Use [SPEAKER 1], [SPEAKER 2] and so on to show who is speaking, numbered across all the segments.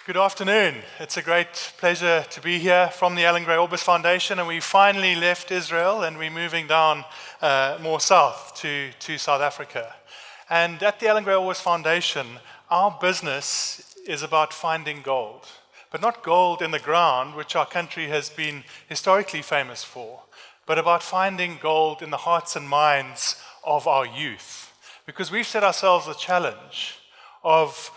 [SPEAKER 1] Good afternoon. It's a great pleasure to be here from the Allan Gray Orbis Foundation, and we finally left Israel and we're moving down more south to South Africa. And at the Allan Gray Orbis Foundation, our business is about finding gold, but not gold in the ground, which our country has been historically famous for, but about finding gold in the hearts and minds of our youth. Because we've set ourselves the challenge of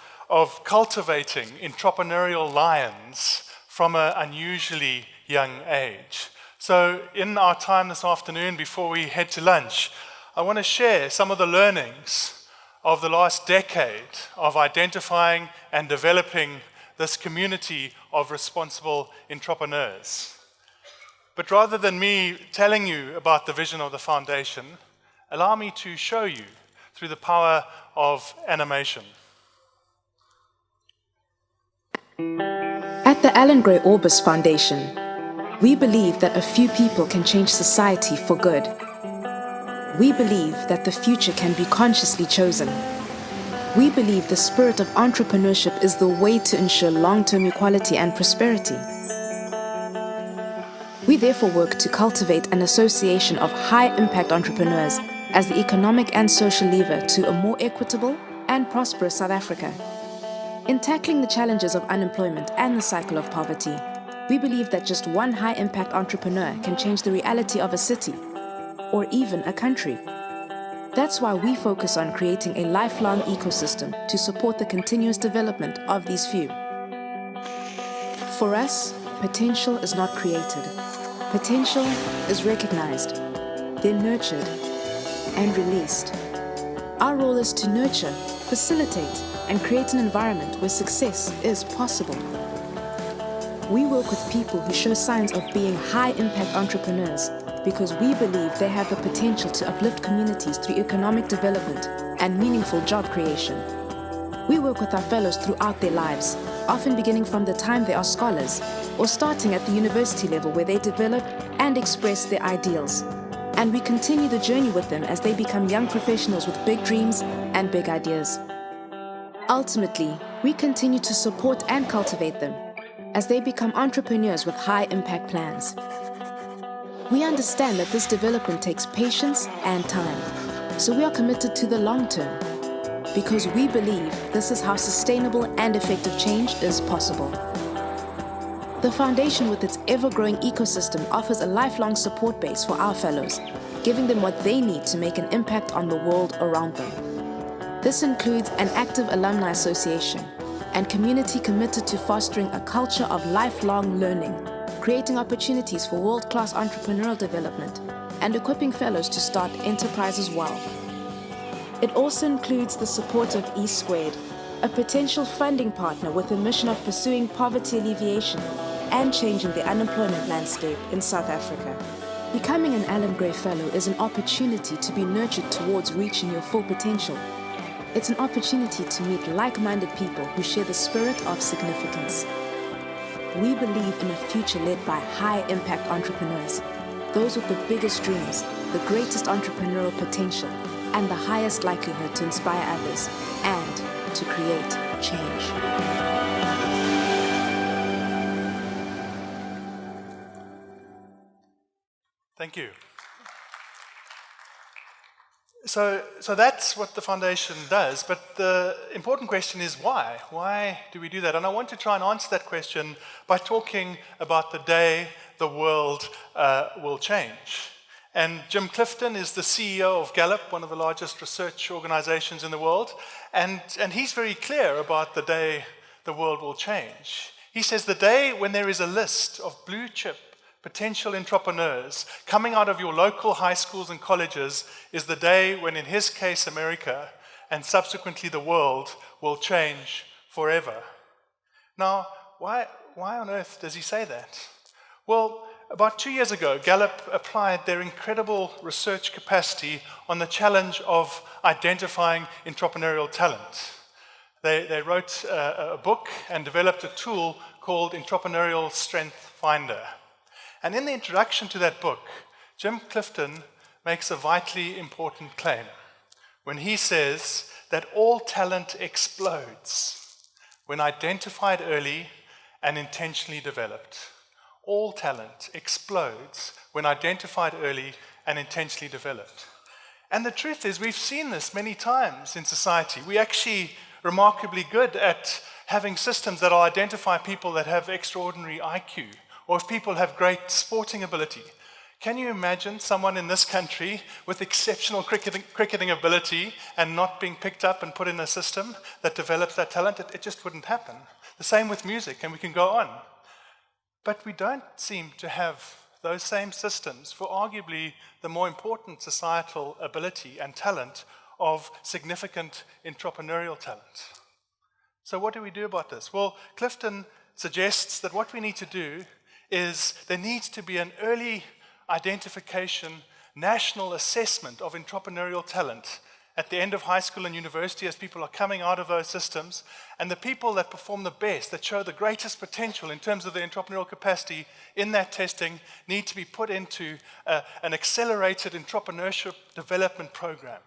[SPEAKER 1] cultivating entrepreneurial lions from an unusually young age. So in our time this afternoon, before we head to lunch, I want to share some of the learnings of the last decade of identifying and developing this community of responsible entrepreneurs. But rather than me telling you about the vision of the foundation, allow me to show you through the power of animation.
[SPEAKER 2] At the Allan Gray Orbis Foundation, we believe that a few people can change society for good. We believe that the future can be consciously chosen. We believe the spirit of entrepreneurship is the way to ensure long-term equality and prosperity. We therefore work to cultivate an association of high-impact entrepreneurs as the economic and social lever to a more equitable and prosperous South Africa. In tackling the challenges of unemployment and the cycle of poverty, we believe that just one high-impact entrepreneur can change the reality of a city, or even a country. That's why we focus on creating a lifelong ecosystem to support the continuous development of these few. For us, potential is not created. Potential is recognized, then nurtured, and released. Our role is to nurture, facilitate, and create an environment where success is possible. We work with people who show signs of being high-impact entrepreneurs because we believe they have the potential to uplift communities through economic development and meaningful job creation. We work with our fellows throughout their lives, often beginning from the time they are scholars or starting at the university level where they develop and express their ideals. And we continue the journey with them as they become young professionals with big dreams and big ideas. Ultimately, we continue to support and cultivate them as they become entrepreneurs with high-impact plans. We understand that this development takes patience and time, so we are committed to the long term because we believe this is how sustainable and effective change is possible. The foundation with its ever-growing ecosystem offers a lifelong support base for our fellows, giving them what they need to make an impact on the world around them. This includes an active alumni association and community committed to fostering a culture of lifelong learning, creating opportunities for world-class entrepreneurial development, and equipping fellows to start enterprises well. It also includes the support of E2, a potential funding partner with a mission of pursuing poverty alleviation and changing the unemployment landscape in South Africa. Becoming an Allan Gray Fellow is an opportunity to be nurtured towards reaching your full potential. It's an opportunity to meet like-minded people who share the spirit of significance. We believe in a future led by high-impact entrepreneurs, those with the biggest dreams, the greatest entrepreneurial potential, and the highest likelihood to inspire others and to create change.
[SPEAKER 1] Thank you. So that's what the foundation does, but the important question is why? Why do we do that? And I want to try and answer that question by talking about the day the world will change. And Jim Clifton is the CEO of Gallup, one of the largest research organizations in the world, and he's very clear about the day the world will change. He says the day when there is a list of blue chip potential entrepreneurs coming out of your local high schools and colleges is the day when, in his case, America and subsequently the world will change forever. Now, why on earth does he say that? Well, about 2 years ago, Gallup applied their incredible research capacity on the challenge of identifying entrepreneurial talent. They wrote a book and developed a tool called Entrepreneurial Strength Finder. And in the introduction to that book, Jim Clifton makes a vitally important claim when he says that all talent explodes when identified early and intentionally developed. All talent explodes when identified early and intentionally developed. And the truth is, we've seen this many times in society. We're actually remarkably good at having systems that will identify people that have extraordinary IQ, or if people have great sporting ability. Can you imagine someone in this country with exceptional cricketing ability and not being picked up and put in a system that develops that talent? It just wouldn't happen. The same with music, and we can go on. But we don't seem to have those same systems for arguably the more important societal ability and talent of significant entrepreneurial talent. So what do we do about this? Well, Clifton suggests that what we need to do is there needs to be an early identification, national assessment of entrepreneurial talent at the end of high school and university as people are coming out of those systems, and the people that perform the best, that show the greatest potential in terms of their entrepreneurial capacity in that testing need to be put into an accelerated entrepreneurship development program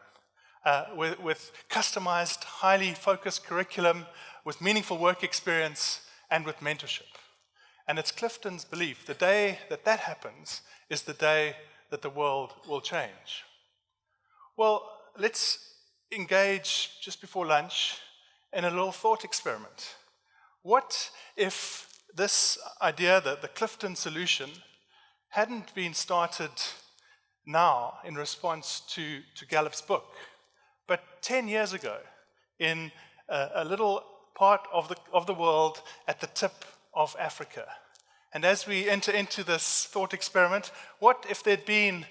[SPEAKER 1] with customized, highly focused curriculum, with meaningful work experience, and with mentorship. And it's Clifton's belief the day that that happens is the day that the world will change. Well, let's engage just before lunch in a little thought experiment. What if this idea, that the Clifton solution, hadn't been started now in response to Gallup's book, but 10 years ago in a little part of the world at the tip of Africa? And as we enter into this thought experiment, what if there'd been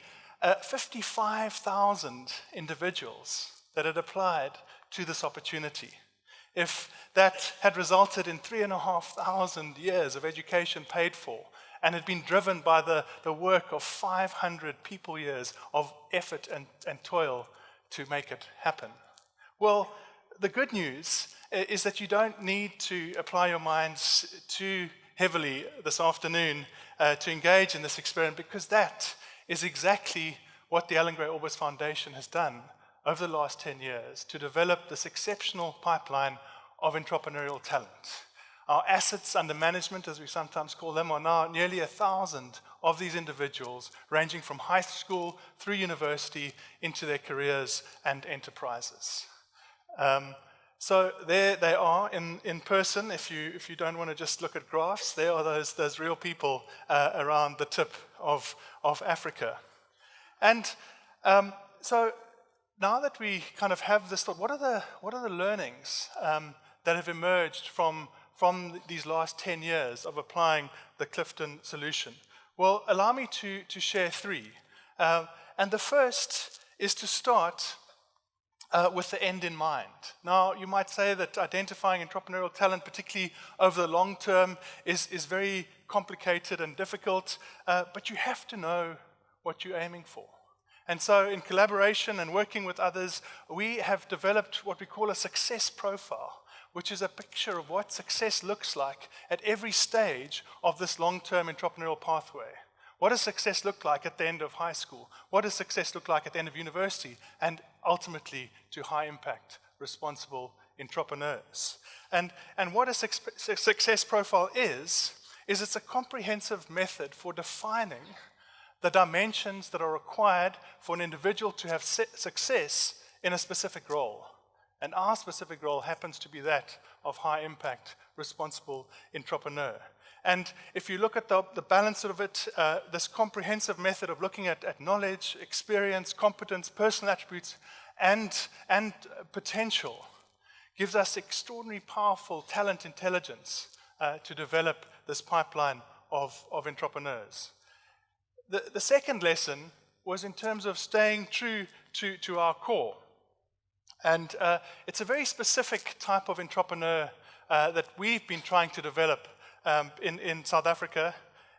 [SPEAKER 1] 55,000 individuals that had applied to this opportunity? If that had resulted in 3,500 years of education paid for and had been driven by the work of 500 people years of effort and toil to make it happen? Well, the good news is that you don't need to apply your minds too heavily this afternoon to engage in this experiment, because that is exactly what the Allan Gray Orbis Foundation has done over the last 10 years to develop this exceptional pipeline of entrepreneurial talent. Our assets under management, as we sometimes call them, are now nearly 1,000 of these individuals, ranging from high school through university into their careers and enterprises. So there they are in person. If you don't want to just look at graphs, there are those real people around the tip of Africa. And so now that we kind of have this thought, what are the learnings that have emerged from these last 10 years of applying the Clifton solution? Well, allow me to share three. And the first is to start with the end in mind. Now, you might say that identifying entrepreneurial talent, particularly over the long term, is very complicated and difficult, but you have to know what you're aiming for. And so in collaboration and working with others, we have developed what we call a success profile, which is a picture of what success looks like at every stage of this long-term entrepreneurial pathway. What does success look like at the end of high school? What does success look like at the end of university? And ultimately to high-impact, responsible entrepreneurs. And what a success profile is it's a comprehensive method for defining the dimensions that are required for an individual to have success in a specific role. And our specific role happens to be that of high-impact, responsible entrepreneur. And if you look at the balance of it, this comprehensive method of looking at knowledge, experience, competence, personal attributes, and potential gives us extraordinarily powerful talent intelligence to develop this pipeline of entrepreneurs. The second lesson was in terms of staying true to our core. And it's a very specific type of entrepreneur that we've been trying to develop in South Africa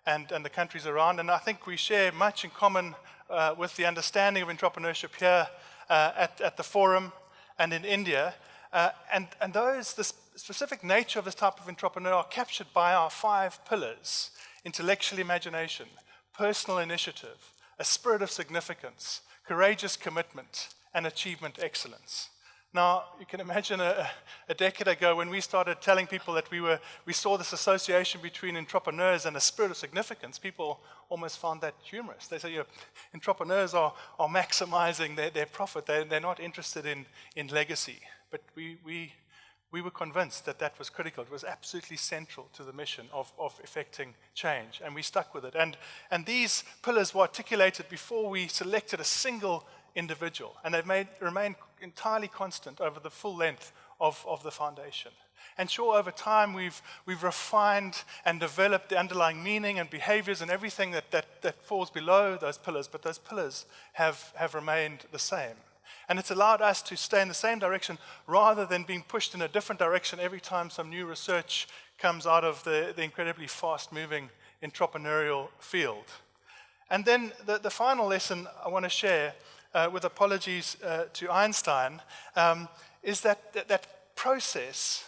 [SPEAKER 1] and the countries around. And I think we share much in common with the understanding of entrepreneurship here at the Forum and in India. And the specific nature of this type of entrepreneur are captured by our 5 pillars: intellectual imagination, personal initiative, a spirit of significance, courageous commitment, and achievement excellence. Now, you can imagine a decade ago when we started telling people that we saw this association between entrepreneurs and a spirit of significance, people almost found that humorous. They say, entrepreneurs are maximizing their profit. They're not interested in legacy. But we were convinced that was critical. It was absolutely central to the mission of effecting change, and we stuck with it. And these pillars were articulated before we selected a single individual, and they've remained entirely constant over the full length of the foundation. And sure, over time we've refined and developed the underlying meaning and behaviors and everything that falls below those pillars, but those pillars have remained the same. And it's allowed us to stay in the same direction rather than being pushed in a different direction every time some new research comes out of the incredibly fast-moving entrepreneurial field. And then the final lesson I want to share, with apologies to Einstein, is that process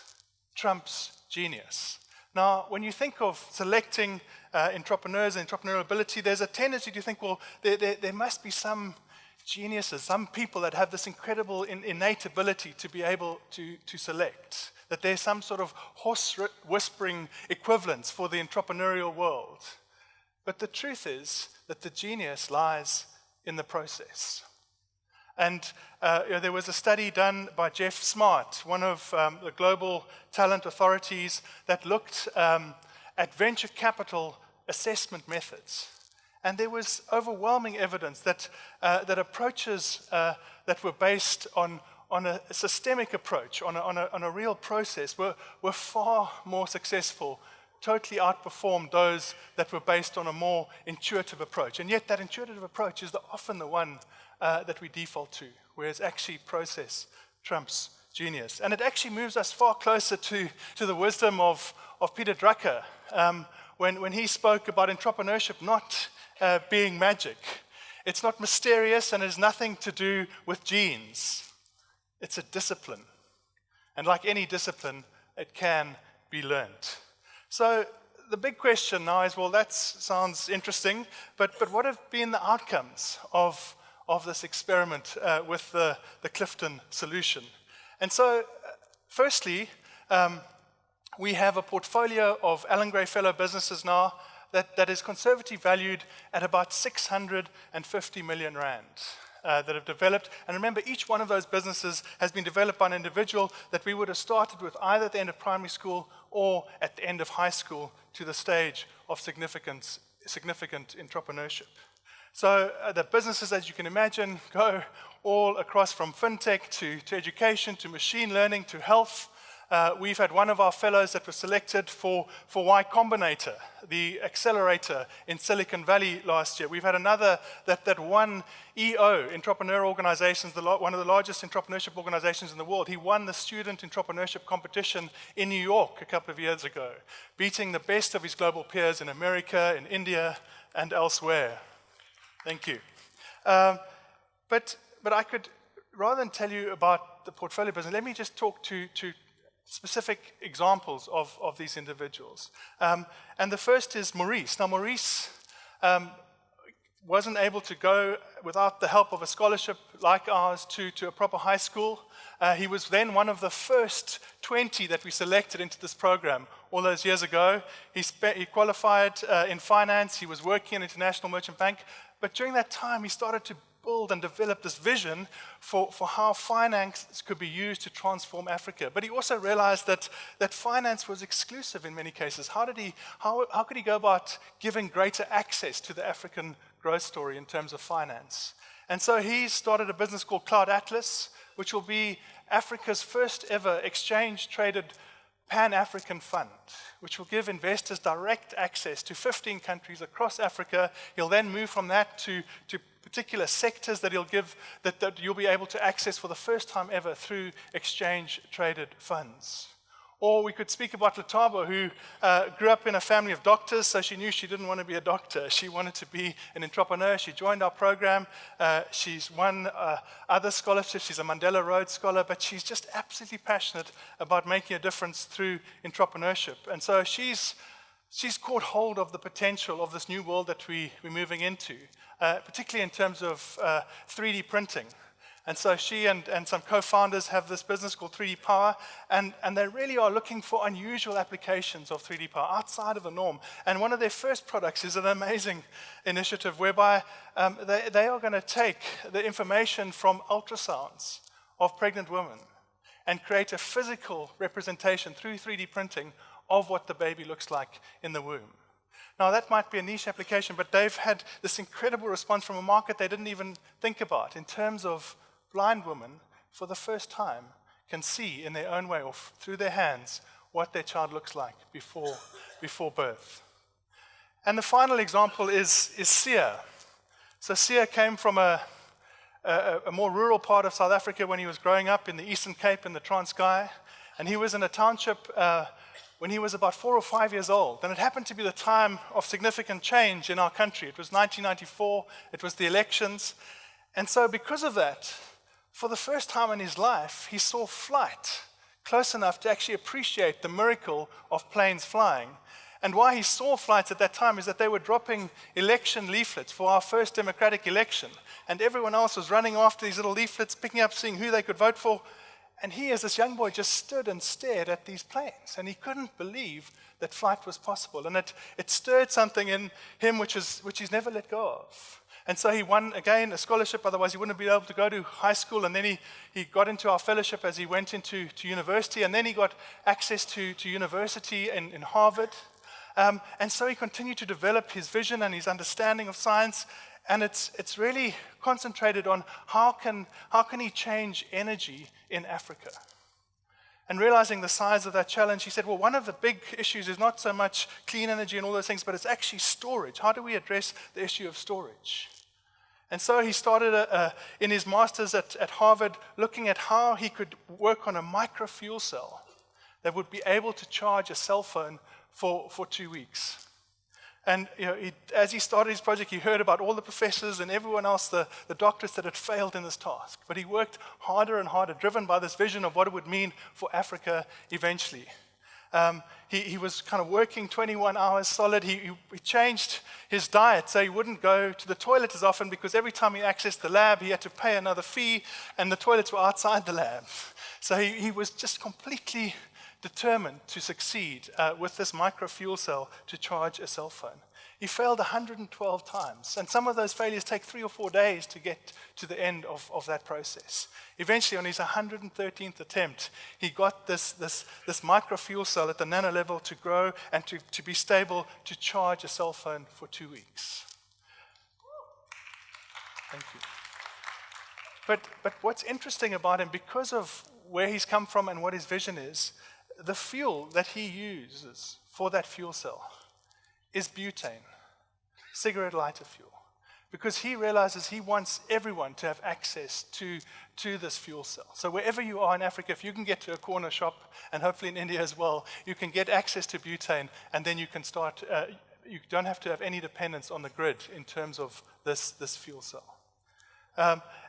[SPEAKER 1] trumps genius. Now, when you think of selecting entrepreneurs and entrepreneurial ability, there's a tendency to think, well, there must be some geniuses, some people that have this incredible innate ability to be able to select, that there's some sort of horse whispering equivalence for the entrepreneurial world. But the truth is that the genius lies in the process. And there was a study done by Jeff Smart, one of the global talent authorities, that looked at venture capital assessment methods. And there was overwhelming evidence that approaches that were based on a systemic approach, on a real process, were far more successful, totally outperformed those that were based on a more intuitive approach. And yet that intuitive approach is often the one that we default to, whereas actually process trumps genius. And it actually moves us far closer to the wisdom of Peter Drucker, when he spoke about entrepreneurship not being magic. It's not mysterious and has nothing to do with genes. It's a discipline. And like any discipline, it can be learned. So the big question now is, well, that sounds interesting, but what have been the outcomes of this experiment with the Clifton solution? And so, firstly, we have a portfolio of Allan Gray Fellow businesses now that is conservatively valued at about 650 million rand that have developed. And remember, each one of those businesses has been developed by an individual that we would have started with either at the end of primary school or at the end of high school to the stage of significant entrepreneurship. So the businesses, as you can imagine, go all across from fintech to education, to machine learning, to health. We've had one of our fellows that was selected for Y Combinator, the accelerator in Silicon Valley last year. We've had another that won EO, Entrepreneur Organizations, one of the largest entrepreneurship organizations in the world. He won the student entrepreneurship competition in New York a couple of years ago, beating the best of his global peers in America, in India, and elsewhere. Thank you. But I could, rather than tell you about the portfolio business, let me just talk to specific examples of these individuals. And the first is Maurice. Now, Maurice wasn't able to go without the help of a scholarship like ours to a proper high school. He was then one of the first 20 that we selected into this program all those years ago. He qualified in finance. He was working in International Merchant Bank. But during that time, he started to build and develop this vision for how finance could be used to transform Africa. But he also realized that finance was exclusive in many cases. How could he go about giving greater access to the African growth story in terms of finance? And so he started a business called Cloud Atlas, which will be Africa's first ever exchange-traded Pan-African fund, which will give investors direct access to 15 countries across Africa. He'll then move from that to particular sectors that you'll be able to access for the first time ever through exchange-traded funds. Or we could speak about Letabo, who grew up in a family of doctors, so she knew she didn't want to be a doctor. She wanted to be an entrepreneur. She joined our program. She's won other scholarships. She's a Mandela Rhodes Scholar, but she's just absolutely passionate about making a difference through entrepreneurship. And so she's caught hold of the potential of this new world that we're moving into, particularly in terms of 3D printing. And so she and some co-founders have this business called 3D Power, and they really are looking for unusual applications of 3D power outside of the norm. And one of their first products is an amazing initiative whereby they are going to take the information from ultrasounds of pregnant women and create a physical representation through 3D printing of what the baby looks like in the womb. Now, that might be a niche application, but they've had this incredible response from a market they didn't even think about in terms of blind women, for the first time, can see in their own way or through their hands what their child looks like before birth. And the final example is Sia. So Sia came from a more rural part of South Africa when he was growing up in the Eastern Cape in the Transkei, and he was in a township when he was about 4 or 5 years old. And it happened to be the time of significant change in our country. It was 1994, it was the elections. And so because of that, for the first time in his life, he saw flight close enough to actually appreciate the miracle of planes flying. And why he saw flights at that time is that they were dropping election leaflets for our first democratic election. And everyone else was running after these little leaflets, picking up, seeing who they could vote for. And he, as this young boy, just stood and stared at these planes. And he couldn't believe that flight was possible. And it stirred something in him which he's never let go of. And so he won, again, a scholarship, otherwise he wouldn't have been able to go to high school. And then he got into our fellowship as he went into university. And then he got access to university in Harvard. And so he continued to develop his vision and his understanding of science. And it's really concentrated on how can he change energy in Africa. And realizing the size of that challenge, he said, well, one of the big issues is not so much clean energy and all those things, but it's actually storage. How do we address the issue of storage? And so he started in his master's at Harvard looking at how he could work on a micro fuel cell that would be able to charge a cell phone for 2 weeks. And as he started his project, he heard about all the professors and everyone else, the doctors that had failed in this task. But he worked harder and harder, driven by this vision of what it would mean for Africa eventually. He was kind of working 21 hours solid. He changed his diet so he wouldn't go to the toilet as often, because every time he accessed the lab, he had to pay another fee, and the toilets were outside the lab. So he was just completely determined to succeed with this micro fuel cell to charge a cell phone. He failed 112 times, and some of those failures take 3 or 4 days to get to the end of that process. Eventually, on his 113th attempt, he got this micro fuel cell at the nano level to grow and to be stable to charge a cell phone for 2 weeks. Thank you. But what's interesting about him, because of where he's come from and what his vision is, the fuel that he uses for that fuel cell is butane, cigarette lighter fuel, because he realizes he wants everyone to have access to this fuel cell. So wherever you are in Africa, if you can get to a corner shop, and hopefully in India as well, you can get access to butane, and then you can start, you don't have to have any dependence on the grid in terms of this fuel cell.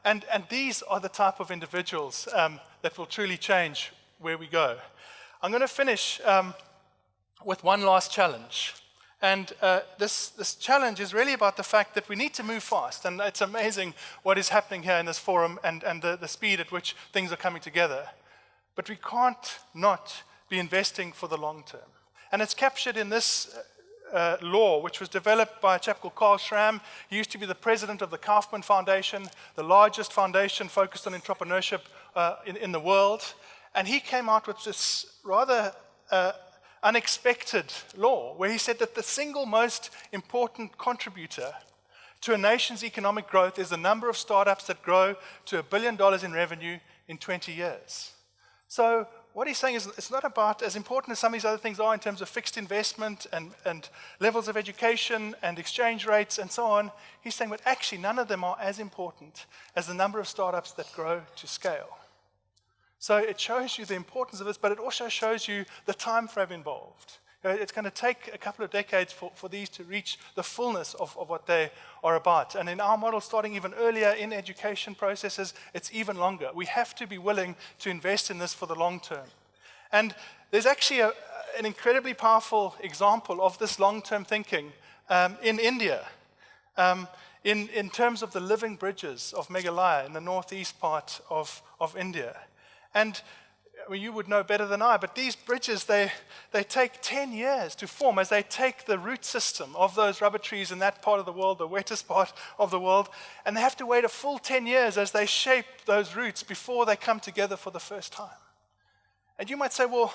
[SPEAKER 1] And these are the type of individuals that will truly change where we go. I'm going to finish with one last challenge. And this challenge is really about the fact that we need to move fast. And it's amazing what is happening here in this forum and the speed at which things are coming together. But we can't not be investing for the long term. And it's captured in this law, which was developed by a chap called Carl Schramm. He used to be the president of the Kaufman Foundation, the largest foundation focused on entrepreneurship in the world. And he came out with this rather unexpected law, where he said that the single most important contributor to a nation's economic growth is the number of startups that grow to $1 billion in revenue in 20 years. So what he's saying is it's not about, as important as some of these other things are in terms of fixed investment and levels of education and exchange rates and so on, he's saying, but actually none of them are as important as the number of startups that grow to scale. So it shows you the importance of this, but it also shows you the time frame involved. It's going to take a couple of decades for these to reach the fullness of what they are about. And in our model, starting even earlier in education processes, it's even longer. We have to be willing to invest in this for the long term. And there's actually an incredibly powerful example of this long-term thinking in India. in terms of the living bridges of Meghalaya in the northeast part of India. And you would know better than I, but these bridges, they take 10 years to form as they take the root system of those rubber trees in that part of the world, the wettest part of the world, and they have to wait a full 10 years as they shape those roots before they come together for the first time. And you might say, well,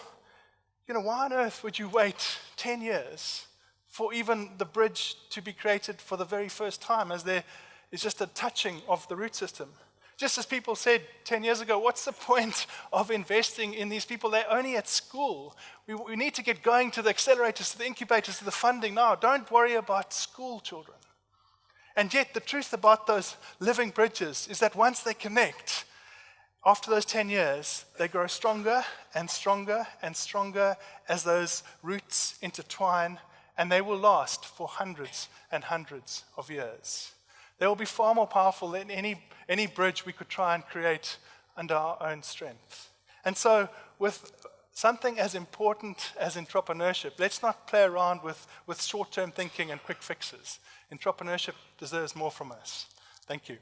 [SPEAKER 1] why on earth would you wait 10 years for even the bridge to be created for the very first time, as there is just a touching of the root system? Just as people said 10 years ago, what's the point of investing in these people? They're only at school. We need to get going to the accelerators, to the incubators, to the funding now. Don't worry about school children. And yet the truth about those living bridges is that once they connect, after those 10 years, they grow stronger and stronger and stronger as those roots intertwine, and they will last for hundreds and hundreds of years. They will be far more powerful than any bridge we could try and create under our own strength. And so with something as important as entrepreneurship, let's not play around with short-term thinking and quick fixes. Entrepreneurship deserves more from us. Thank you.